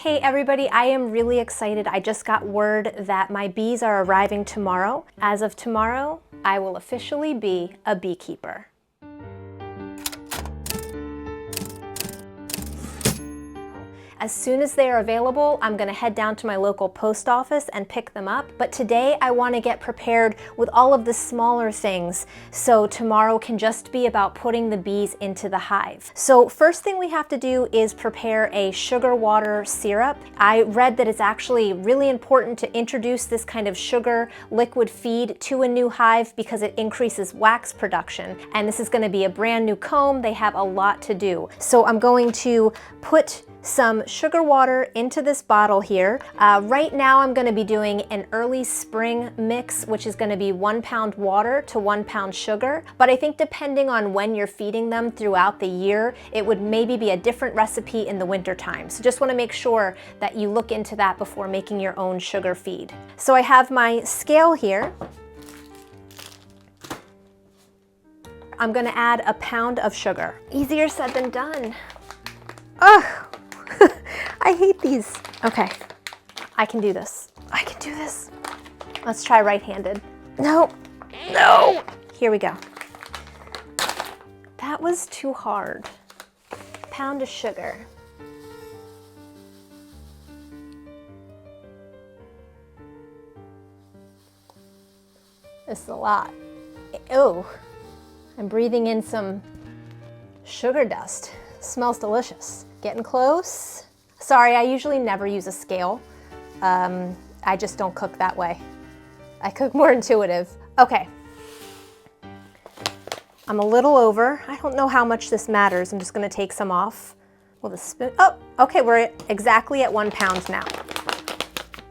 Hey everybody, I am really excited. I just got word that my bees are arriving tomorrow. As of tomorrow, I will officially be a beekeeper. As soon as they are available, I'm gonna head down to my local post office and pick them up. But today I wanna get prepared with all of the smaller things, so tomorrow can just be about putting the bees into the hive. So first thing we have to do is prepare a sugar water syrup. I read that it's actually really important to introduce this kind of sugar liquid feed to a new hive because it increases wax production. And this is gonna be a brand new comb. They have a lot to do. So I'm going to put some sugar water into this bottle here. Right now I'm going to be doing an early spring mix, which is going to be 1 pound water to 1 pound sugar. But I think depending on when you're feeding them throughout the year, it would maybe be a different recipe in the winter time. So just want to make sure that you look into that before making your own sugar feed. So I have my scale here. I'm going to add 1 pound of sugar. Easier said than done. Ugh. I hate these. Okay, I can do this. I can do this. Let's try right-handed. No, no. Here we go. That was too hard. 1 pound of sugar. This is a lot. Oh, I'm breathing in some sugar dust. Smells delicious. Getting close. Sorry, I usually never use a scale. I just don't cook that way. I cook more intuitive. Okay. I'm a little over. I don't know how much this matters. I'm just gonna take some off with a spoon. Oh, okay, we're exactly at 1 pound now.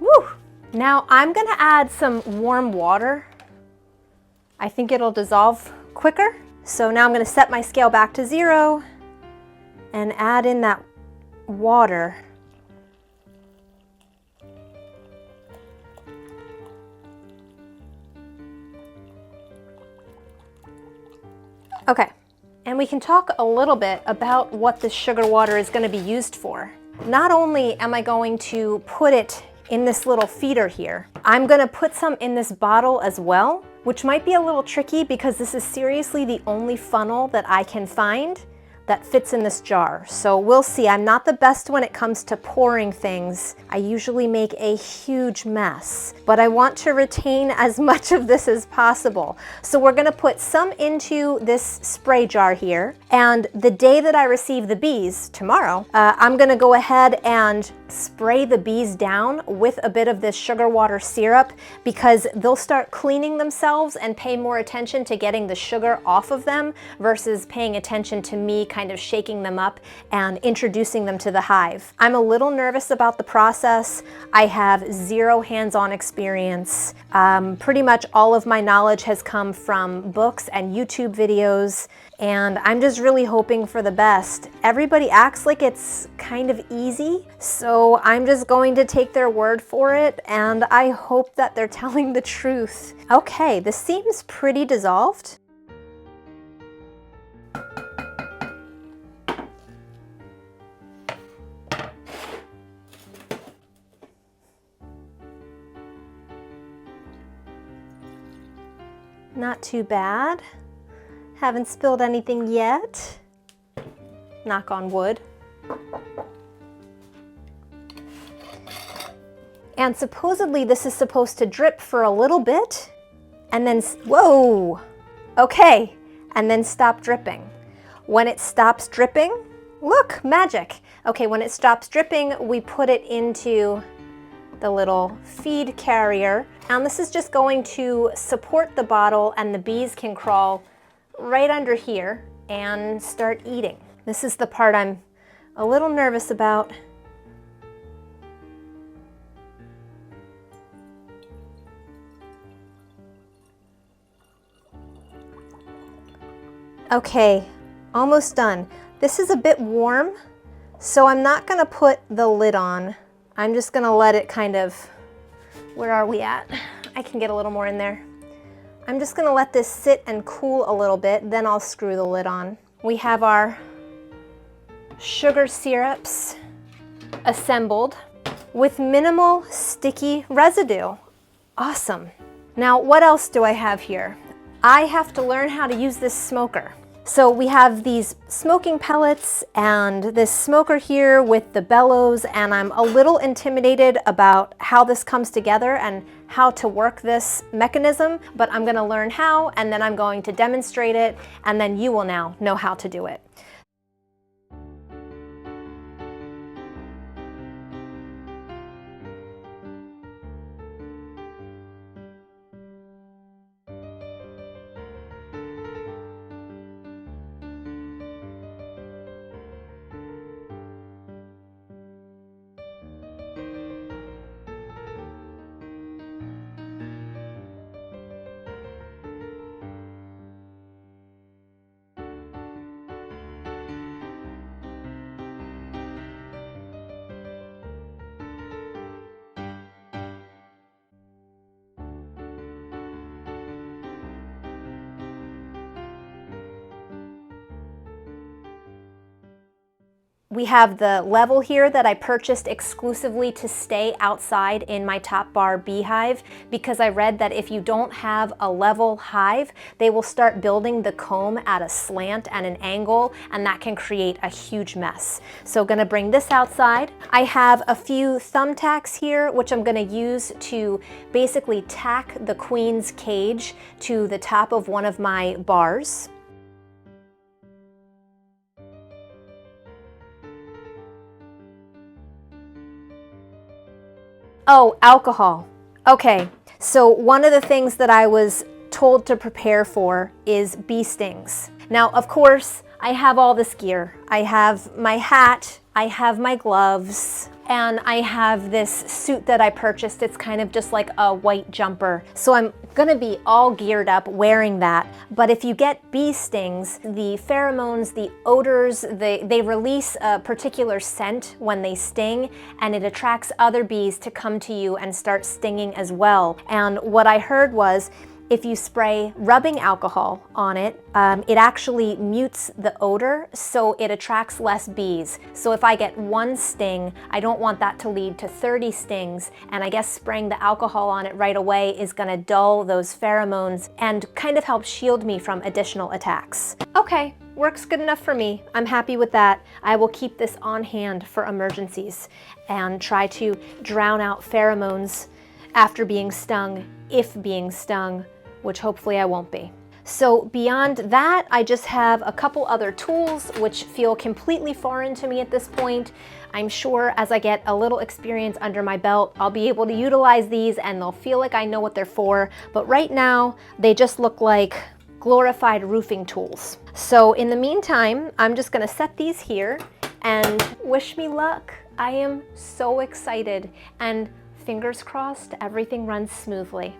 Woo! Now I'm gonna add some warm water. I think it'll dissolve quicker. So now I'm gonna set my scale back to 0 and add in that water. Okay, and we can talk a little bit about what this sugar water is going to be used for. Not only am I going to put it in this little feeder here, I'm going to put some in this bottle as well, which might be a little tricky because this is seriously the only funnel that I can find that fits in this jar. So we'll see. I'm not the best when it comes to pouring things. I usually make a huge mess, but I want to retain as much of this as possible. So we're gonna put some into this spray jar here. And the day that I receive the bees, tomorrow, I'm gonna go ahead and spray the bees down with a bit of this sugar water syrup because they'll start cleaning themselves and pay more attention to getting the sugar off of them versus paying attention to me kind of shaking them up and introducing them to the hive. I'm a little nervous about the process. I have 0 hands-on experience. Pretty much all of my knowledge has come from books and YouTube videos, and I'm just really hoping for the best. Everybody acts like it's kind of easy, so I'm just going to take their word for it, and I hope that they're telling the truth. Okay, this seems pretty dissolved. Not too bad. Haven't spilled anything yet. Knock on wood. And supposedly this is supposed to drip for a little bit and then, whoa, okay, and then stop dripping. When it stops dripping, look, magic. Okay, when it stops dripping, we put it into the little feed carrier. And this is just going to support the bottle and the bees can crawl right under here and start eating. This is the part I'm a little nervous about. Okay, almost done. This is a bit warm, so I'm not gonna put the lid on. I'm just gonna let it kind of, where are we at? I can get a little more in there. I'm just gonna let this sit and cool a little bit, then I'll screw the lid on. We have our sugar syrups assembled with minimal sticky residue. Awesome. Now, what else do I have here? I have to learn how to use this smoker. So we have these smoking pellets and this smoker here with the bellows, and I'm a little intimidated about how this comes together and how to work this mechanism, but I'm gonna learn how, and then I'm going to demonstrate it, and then you will now know how to do it. We have the level here that I purchased exclusively to stay outside in my top bar beehive, because I read that if you don't have a level hive, they will start building the comb at a slant and an angle, and that can create a huge mess. So gonna bring this outside. I have a few thumbtacks here, which I'm gonna use to basically tack the queen's cage to the top of one of my bars. Oh, alcohol. Okay, so one of the things that I was told to prepare for is bee stings. Now, of course, I have all this gear. I have my hat, I have my gloves, and I have this suit that I purchased. It's kind of just like a white jumper. So I'm gonna be all geared up wearing that. But if you get bee stings, the pheromones, the odors, they release a particular scent when they sting, and it attracts other bees to come to you and start stinging as well. And what I heard was, if you spray rubbing alcohol on it, it actually mutes the odor, so it attracts less bees. So if I get one sting, I don't want that to lead to 30 stings, and I guess spraying the alcohol on it right away is gonna dull those pheromones and kind of help shield me from additional attacks. Okay, works good enough for me. I'm happy with that. I will keep this on hand for emergencies and try to drown out pheromones after being stung, if being stung, which hopefully I won't be. So beyond that, I just have a couple other tools which feel completely foreign to me at this point. I'm sure as I get a little experience under my belt, I'll be able to utilize these and they'll feel like I know what they're for. But right now, they just look like glorified roofing tools. So in the meantime, I'm just gonna set these here and wish me luck. I am so excited, and fingers crossed, everything runs smoothly.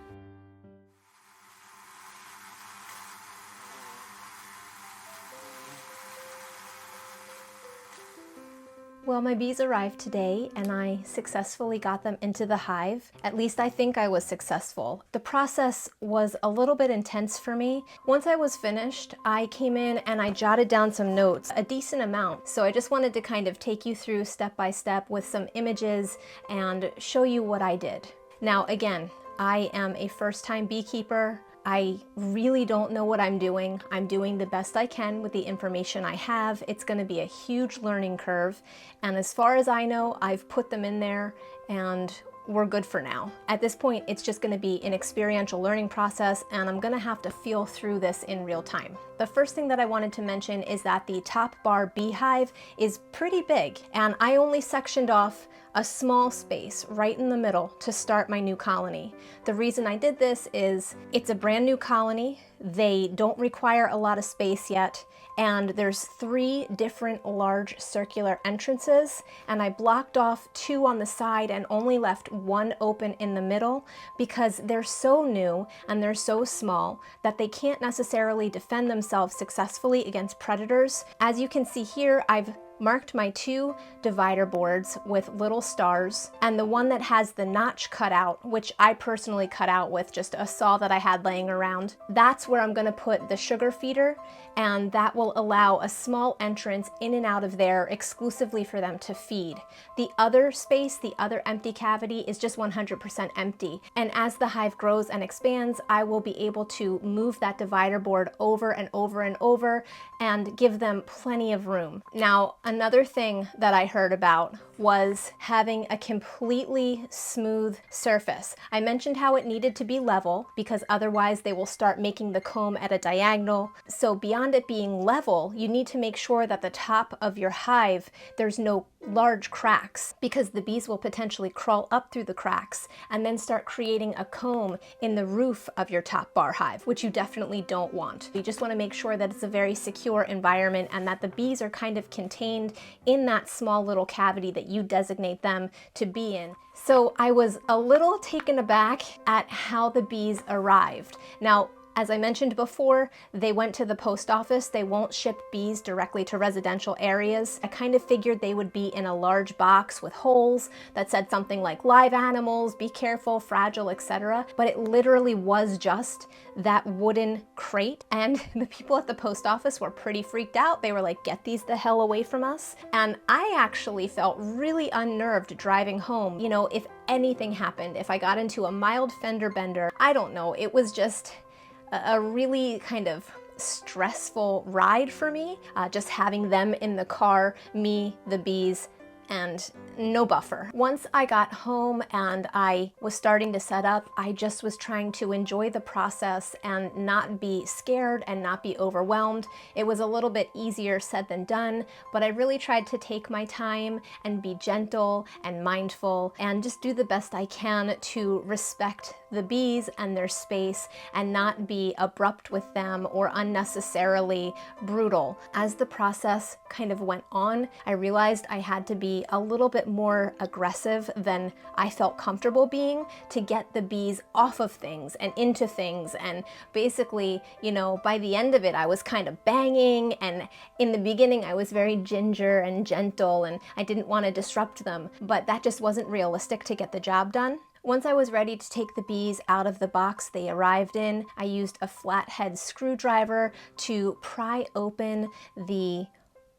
Well, my bees arrived today and I successfully got them into the hive. At least I think I was successful. The process was a little bit intense for me. Once I was finished, I came in and I jotted down some notes, a decent amount. So I just wanted to kind of take you through step by step with some images and show you what I did. Now, again, I am a first-time beekeeper. I really don't know what I'm doing. I'm doing the best I can with the information I have. It's going to be a huge learning curve. And as far as I know, I've put them in there and we're good for now. At this point, it's just going to be an experiential learning process, and I'm going to have to feel through this in real time. The first thing that I wanted to mention is that the top bar beehive is pretty big, and I only sectioned off a small space right in the middle to start my new colony. The reason I did this is it's a brand new colony. They don't require a lot of space yet, and there's 3 different large circular entrances, and I blocked off 2 on the side and only left 1 open in the middle because they're so new and they're so small that they can't necessarily defend themselves successfully against predators. As you can see here, I've marked my 2 divider boards with little stars, and the one that has the notch cut out, which I personally cut out with just a saw that I had laying around, that's where I'm going to put the sugar feeder, and that will allow a small entrance in and out of there exclusively for them to feed. The other space, the other empty cavity, is just 100% empty, and as the hive grows and expands, I will be able to move that divider board over and over and over and give them plenty of room. Now, another thing that I heard about was having a completely smooth surface. I mentioned how it needed to be level because otherwise they will start making the comb at a diagonal. So beyond it being level, you need to make sure that the top of your hive, there's no large cracks, because the bees will potentially crawl up through the cracks and then start creating a comb in the roof of your top bar hive, which you definitely don't want. You just want to make sure that it's a very secure environment and that the bees are kind of contained in that small little cavity that you designate them to be in. So I was a little taken aback at how the bees arrived. Now, as I mentioned before, they went to the post office. They won't ship bees directly to residential areas. I kind of figured they would be in a large box with holes that said something like live animals, be careful, fragile, etc. But it literally was just that wooden crate. And the people at the post office were pretty freaked out. They were like, get these the hell away from us. And I actually felt really unnerved driving home. You know, if anything happened, if I got into a mild fender bender, I don't know, it was just a really kind of stressful ride for me, just having them in the car, me, the bees, and no buffer. Once I got home and I was starting to set up, I just was trying to enjoy the process and not be scared and not be overwhelmed. It was a little bit easier said than done, but I really tried to take my time and be gentle and mindful and just do the best I can to respect the bees and their space and not be abrupt with them or unnecessarily brutal. As the process kind of went on, I realized I had to be a little bit more aggressive than I felt comfortable being to get the bees off of things and into things. And basically, you know, by the end of it, I was kind of banging, and in the beginning I was very ginger and gentle and I didn't want to disrupt them, but that just wasn't realistic to get the job done. Once I was ready to take the bees out of the box they arrived in, I used a flathead screwdriver to pry open the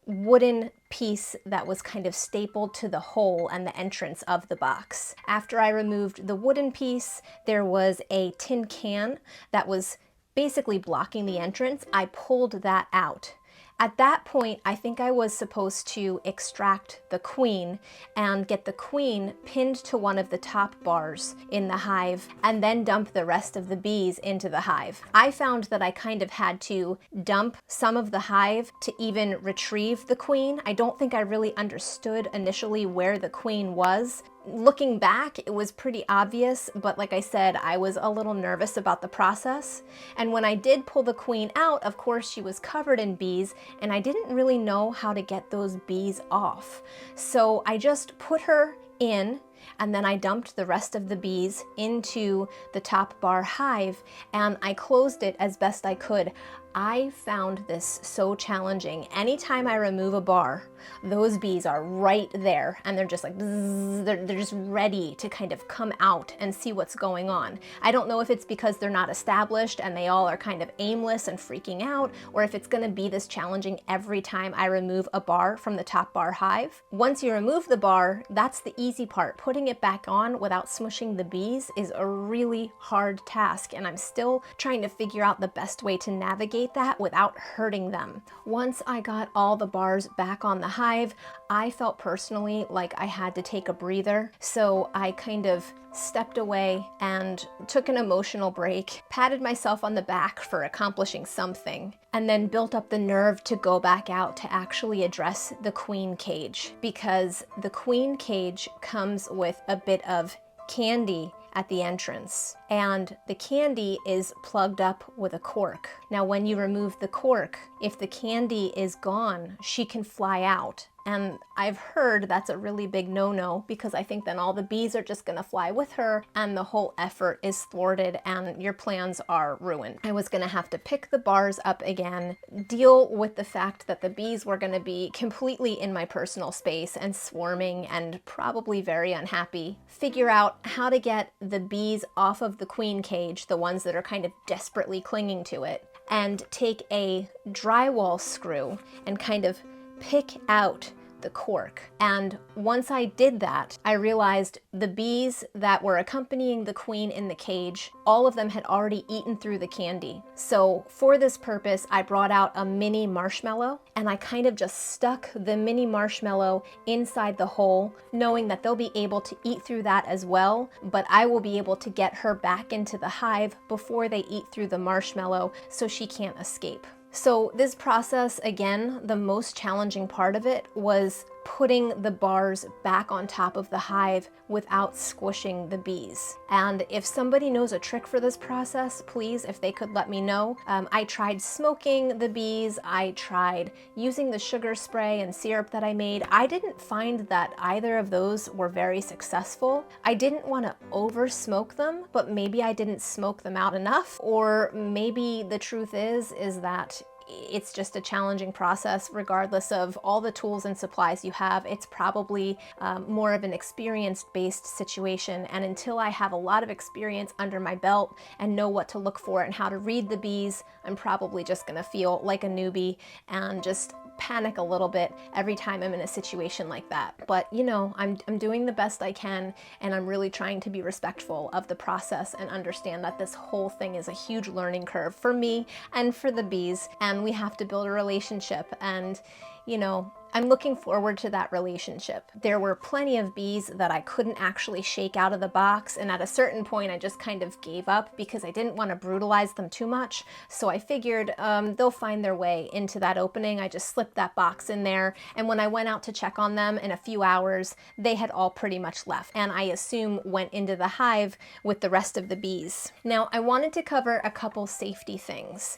wooden piece that was kind of stapled to the hole and the entrance of the box. After I removed the wooden piece, there was a tin can that was basically blocking the entrance. I pulled that out. At that point, I think I was supposed to extract the queen and get the queen pinned to one of the top bars in the hive and then dump the rest of the bees into the hive. I found that I kind of had to dump some of the hive to even retrieve the queen. I don't think I really understood initially where the queen was. Looking back, it was pretty obvious, but like I said, I was a little nervous about the process. And when I did pull the queen out, of course, she was covered in bees, and I didn't really know how to get those bees off. So I just put her in, and then I dumped the rest of the bees into the top bar hive, and I closed it as best I could. I found this so challenging. Anytime I remove a bar, those bees are right there and they're just like, bzzz, they're just ready to kind of come out and see what's going on. I don't know if it's because they're not established and they all are kind of aimless and freaking out, or if it's gonna be this challenging every time I remove a bar from the top bar hive. Once you remove the bar, that's the easy part. Putting it back on without smushing the bees is a really hard task, and I'm still trying to figure out the best way to navigate that without hurting them. Once I got all the bars back on the hive, I felt personally like I had to take a breather. So I kind of stepped away and took an emotional break, patted myself on the back for accomplishing something, and then built up the nerve to go back out to actually address the queen cage, because the queen cage comes with a bit of candy at the entrance, and the candy is plugged up with a cork. Now when you remove the cork, if the candy is gone, she can fly out And I've heard that's a really big no-no, because I think then all the bees are just gonna fly with her and the whole effort is thwarted and your plans are ruined. I was gonna have to pick the bars up again, deal with the fact that the bees were gonna be completely in my personal space and swarming and probably very unhappy, figure out how to get the bees off of the queen cage, the ones that are kind of desperately clinging to it, and take a drywall screw and kind of pick out the cork. And once I did that, I realized the bees that were accompanying the queen in the cage, all of them had already eaten through the candy. So for this purpose, I brought out a mini marshmallow and I kind of just stuck the mini marshmallow inside the hole, knowing that they'll be able to eat through that as well, but I will be able to get her back into the hive before they eat through the marshmallow so she can't escape. So this process, again, the most challenging part of it was putting the bars back on top of the hive without squishing the bees. And if somebody knows a trick for this process, please, if they could let me know. I tried smoking the bees, I tried using the sugar spray and syrup that I made. I didn't find that either of those were very successful. I didn't want to over smoke them, but maybe I didn't smoke them out enough, or maybe the truth is that it's just a challenging process regardless of all the tools and supplies you have. It's probably more of an experience-based situation, and until I have a lot of experience under my belt and know what to look for and how to read the bees, I'm probably just gonna feel like a newbie and just panic a little bit every time I'm in a situation like that. But you know, I'm doing the best I can, and I'm really trying to be respectful of the process and understand that this whole thing is a huge learning curve for me and for the bees, and we have to build a relationship. And you know, I'm looking forward to that relationship. There were plenty of bees that I couldn't actually shake out of the box, and at a certain point I just kind of gave up because I didn't want to brutalize them too much. So I figured they'll find their way into that opening. I just slipped that box in there, and when I went out to check on them in a few hours, they had all pretty much left, and I assume went into the hive with the rest of the bees. Now, I wanted to cover a couple safety things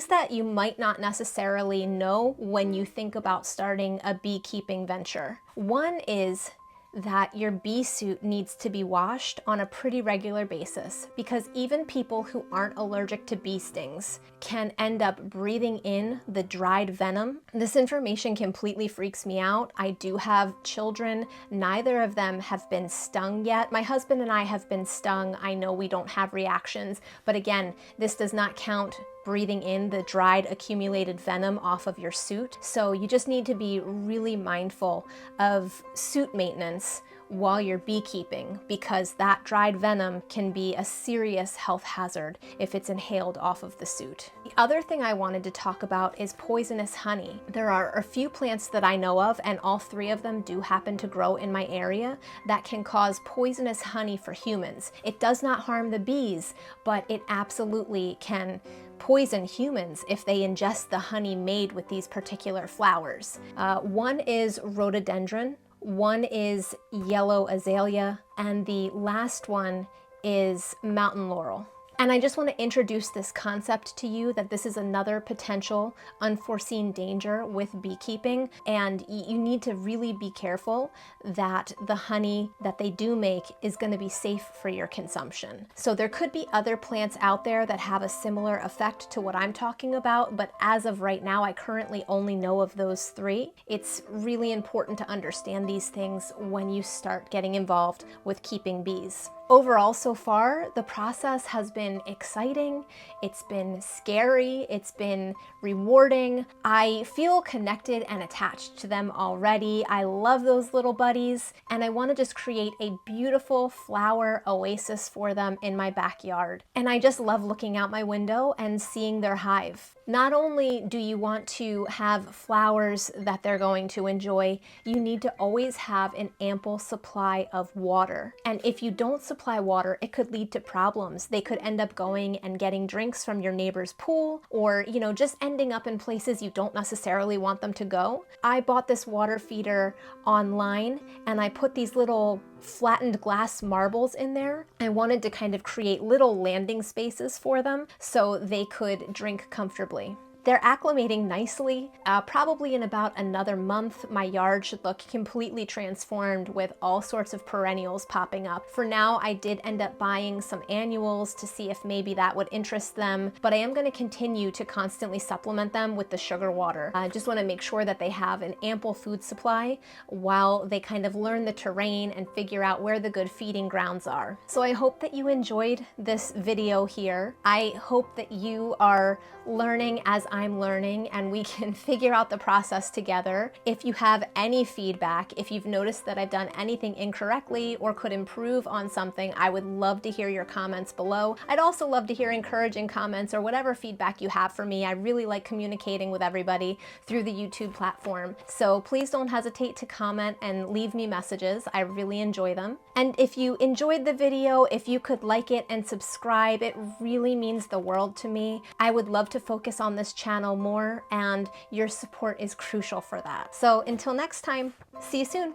that you might not necessarily know when you think about starting a beekeeping venture. One is that your bee suit needs to be washed on a pretty regular basis, because even people who aren't allergic to bee stings can end up breathing in the dried venom. This information completely freaks me out. I do have children. Neither of them have been stung yet. My husband and I have been stung. I know we don't have reactions, but again, this does not count breathing in the dried accumulated venom off of your suit. So you just need to be really mindful of suit maintenance while you're beekeeping, because that dried venom can be a serious health hazard if it's inhaled off of the suit. The other thing I wanted to talk about is poisonous honey. There are a few plants that I know of, and all three of them do happen to grow in my area, that can cause poisonous honey for humans. It does not harm the bees, but it absolutely can poison humans if they ingest the honey made with these particular flowers. One is rhododendron, one is yellow azalea, and the last one is mountain laurel. And I just want to introduce this concept to you, that this is another potential unforeseen danger with beekeeping, and you need to really be careful that the honey that they do make is going to be safe for your consumption. So there could be other plants out there that have a similar effect to what I'm talking about, but as of right now, I currently only know of those three. It's really important to understand these things when you start getting involved with keeping bees. Overall, so far, the process has been exciting, it's been scary, it's been rewarding. I feel connected and attached to them already. I love those little buddies, and I want to just create a beautiful flower oasis for them in my backyard. And I just love looking out my window and seeing their hive. Not only do you want to have flowers that they're going to enjoy, you need to always have an ample supply of water. And if you don't supply water, it could lead to problems. They could end up going and getting drinks from your neighbor's pool, or, you know, just ending up in places you don't necessarily want them to go. I bought this water feeder online, and I put these little flattened glass marbles in there. I wanted to kind of create little landing spaces for them so they could drink comfortably. They're acclimating nicely. Probably in about another month, my yard should look completely transformed with all sorts of perennials popping up. For now, I did end up buying some annuals to see if maybe that would interest them, but I am going to continue to constantly supplement them with the sugar water. I just want to make sure that they have an ample food supply while they kind of learn the terrain and figure out where the good feeding grounds are. So I hope that you enjoyed this video here. I hope that you are learning as I'm learning and we can figure out the process together. If you have any feedback, if you've noticed that I've done anything incorrectly or could improve on something, I would love to hear your comments below. I'd also love to hear encouraging comments or whatever feedback you have for me. I really like communicating with everybody through the YouTube platform. So please don't hesitate to comment and leave me messages. I really enjoy them. And if you enjoyed the video, if you could like it and subscribe, it really means the world to me. I would love to focus on this channel more, and your support is crucial for that. So until next time, see you soon.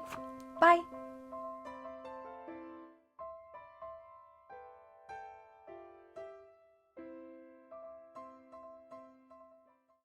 Bye.